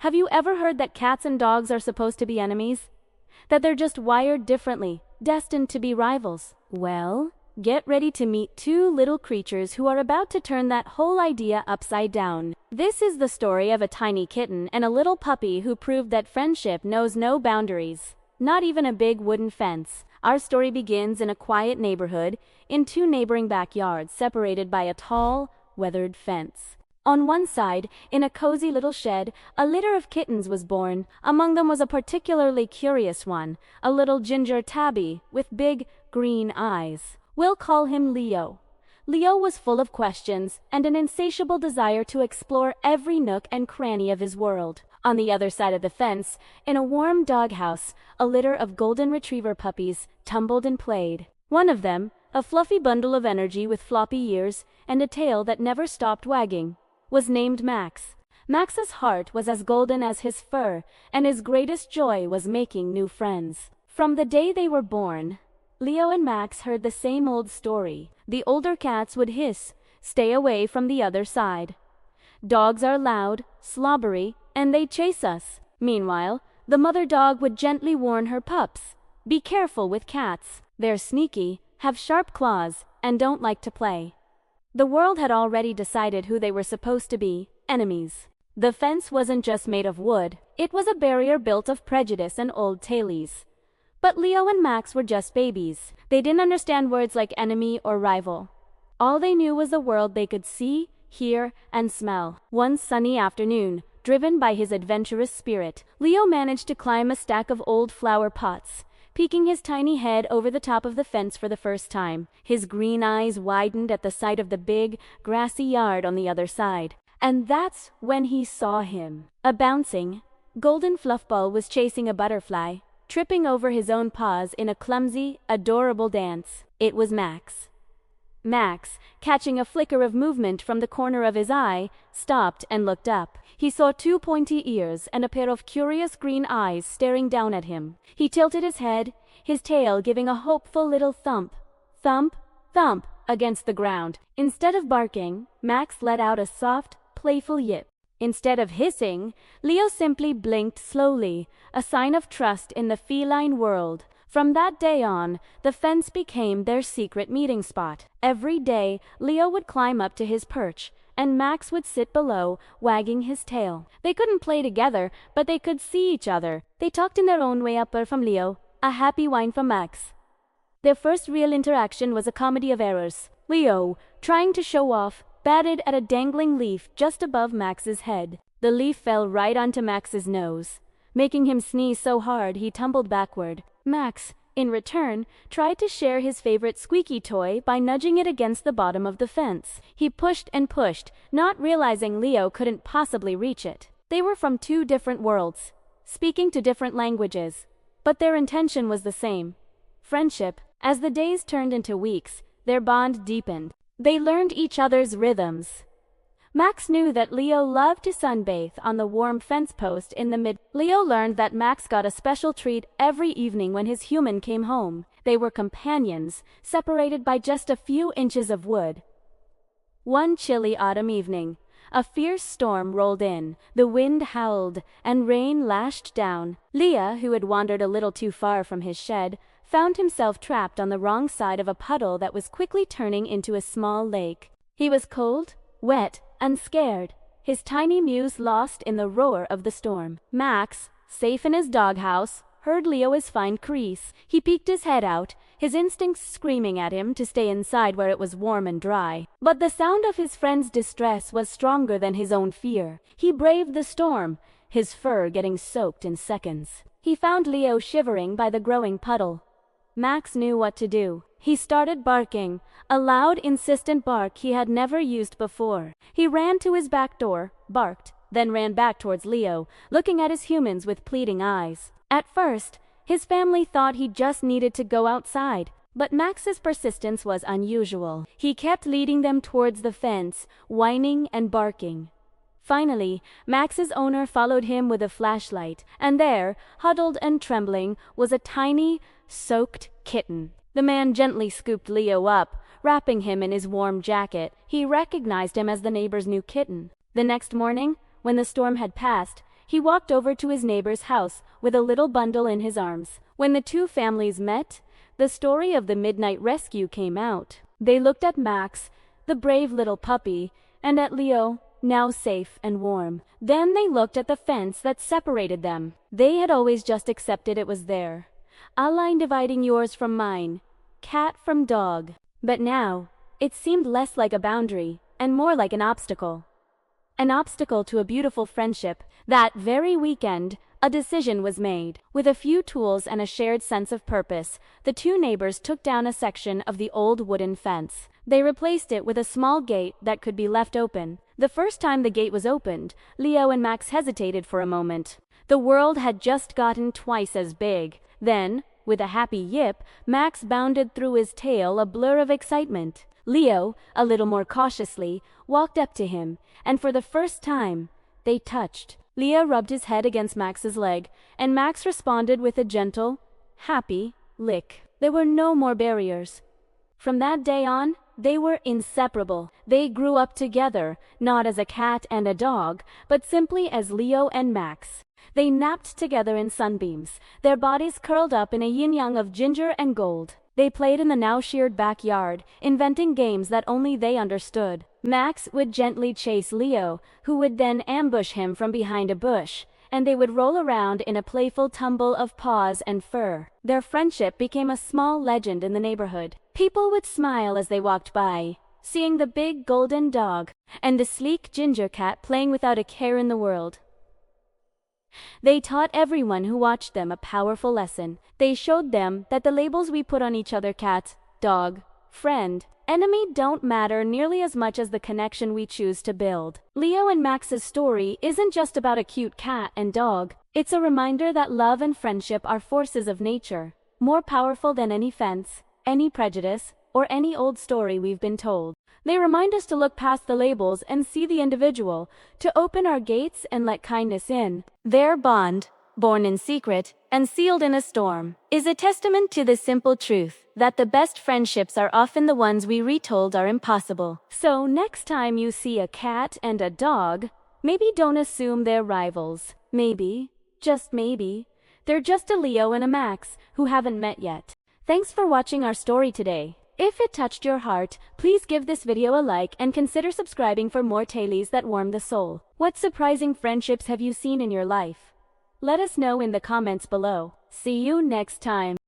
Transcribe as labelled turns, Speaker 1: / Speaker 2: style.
Speaker 1: Have you ever heard that cats and dogs are supposed to be enemies? That they're just wired differently, destined to be rivals? Well, get ready to meet two little creatures who are about to turn that whole idea upside down. This is the story of a tiny kitten and a little puppy who proved that friendship knows no boundaries, not even a big wooden fence. Our story begins in a quiet neighborhood, in two neighboring backyards separated by a tall, weathered fence. On one side, in a cozy little shed, a litter of kittens was born. Among them was a particularly curious one, a little ginger tabby with big, green eyes. We'll call him Leo. Leo was full of questions and an insatiable desire to explore every nook and cranny of his world. On the other side of the fence, in a warm doghouse, a litter of golden retriever puppies tumbled and played. One of them, a fluffy bundle of energy with floppy ears and a tail that never stopped wagging, was named Max. Max's heart was as golden as his fur, and his greatest joy was making new friends. From the day they were born, Leo and Max heard the same old story. The older cats would hiss, "Stay away from the other side." Dogs are loud, slobbery, and they chase us. Meanwhile, the mother dog would gently warn her pups, "Be careful with cats. They're sneaky, have sharp claws, and don't like to play." The world had already decided who they were supposed to be, enemies. The fence wasn't just made of wood, it was a barrier built of prejudice and old tailies. But Leo and Max were just babies. They didn't understand words like enemy or rival. All they knew was the world they could see, hear, and smell. One sunny afternoon, driven by his adventurous spirit, Leo managed to climb a stack of old flower pots, peeking his tiny head over the top of the fence for the first time. His green eyes widened at the sight of the big, grassy yard on the other side. And that's when he saw him. A bouncing, golden fluffball was chasing a butterfly, tripping over his own paws in a clumsy, adorable dance. It was Max. Max, catching a flicker of movement from the corner of his eye, stopped and looked up. He saw two pointy ears and a pair of curious green eyes staring down at him. He tilted his head, his tail giving a hopeful little thump, thump, thump against the ground. Instead of barking, Max let out a soft, playful yip. Instead of hissing, Leo simply blinked slowly, a sign of trust in the feline world. From that day on, the fence became their secret meeting spot. Every day, Leo would climb up to his perch, and Max would sit below, wagging his tail. They couldn't play together, but they could see each other. They talked in their own way, a purr from Leo, a happy whine from Max. Their first real interaction was a comedy of errors. Leo, trying to show off, batted at a dangling leaf just above Max's head. The leaf fell right onto Max's nose, making him sneeze so hard he tumbled backward. Max, in return, tried to share his favorite squeaky toy by nudging it against the bottom of the fence. He pushed and pushed, not realizing Leo couldn't possibly reach it. They were from two different worlds, speaking to different languages, but their intention was the same: friendship. As the days turned into weeks, their bond deepened. They learned each other's rhythms. Max knew that Leo loved to sunbathe on the warm fence post in the mid. Leo learned that Max got a special treat every evening when his human came home. They were companions, separated by just a few inches of wood. One chilly autumn evening, a fierce storm rolled in. The wind howled, and rain lashed down. Leo, who had wandered a little too far from his shed, found himself trapped on the wrong side of a puddle that was quickly turning into a small lake. He was cold, wet, and scared, his tiny mews lost in the roar of the storm. Max, safe in his doghouse, heard Leo's fine crease. He peeked his head out, his instincts screaming at him to stay inside where it was warm and dry. But the sound of his friend's distress was stronger than his own fear. He braved the storm, his fur getting soaked in seconds. He found Leo shivering by the growing puddle. Max knew what to do. He started barking, a loud, insistent bark he had never used before. He ran to his back door, barked, then ran back towards Leo, looking at his humans with pleading eyes. At first, his family thought he just needed to go outside, but Max's persistence was unusual. He kept leading them towards the fence, whining and barking. Finally, Max's owner followed him with a flashlight, and there, huddled and trembling, was a tiny, soaked kitten. The man gently scooped Leo up, wrapping him in his warm jacket. He recognized him as the neighbor's new kitten. The next morning, when the storm had passed, he walked over to his neighbor's house with a little bundle in his arms. When the two families met, the story of the midnight rescue came out. They looked at Max, the brave little puppy, and at Leo, now safe and warm. Then they looked at the fence that separated them. They had always just accepted it was there. A line dividing yours from mine, cat from dog. But now, it seemed less like a boundary and more like an obstacle. An obstacle to a beautiful friendship. That very weekend, a decision was made. With a few tools and a shared sense of purpose, the two neighbors took down a section of the old wooden fence. They replaced it with a small gate that could be left open. The first time the gate was opened, Leo and Max hesitated for a moment. The world had just gotten twice as big. Then, with a happy yip, Max bounded through his tail, a blur of excitement. Leo, a little more cautiously, walked up to him, and for the first time, they touched. Leo rubbed his head against Max's leg, and Max responded with a gentle, happy lick. There were no more barriers. From that day on, they were inseparable. They grew up together, not as a cat and a dog, but simply as Leo and Max. They napped together in sunbeams, their bodies curled up in a yin-yang of ginger and gold. They played in the now-sheared backyard, inventing games that only they understood. Max would gently chase Leo, who would then ambush him from behind a bush, and they would roll around in a playful tumble of paws and fur. Their friendship became a small legend in the neighborhood. People would smile as they walked by, seeing the big golden dog and the sleek ginger cat playing without a care in the world. They taught everyone who watched them a powerful lesson. They showed them that the labels we put on each other, cat, dog, friend, enemy, don't matter nearly as much as the connection we choose to build. Leo and Max's story isn't just about a cute cat and dog. It's a reminder that love and friendship are forces of nature, more powerful than any fence, any prejudice, or any old story we've been told. They remind us to look past the labels and see the individual, to open our gates and let kindness in. Their bond, born in secret and sealed in a storm, is a testament to the simple truth that the best friendships are often the ones we retold are impossible. So next time you see a cat and a dog, maybe don't assume they're rivals. Maybe, just maybe, they're just a Leo and a Max who haven't met yet. Thanks for watching our story today. If it touched your heart, please give this video a like and consider subscribing for more tales that warm the soul. What surprising friendships have you seen in your life? Let us know in the comments below. See you next time.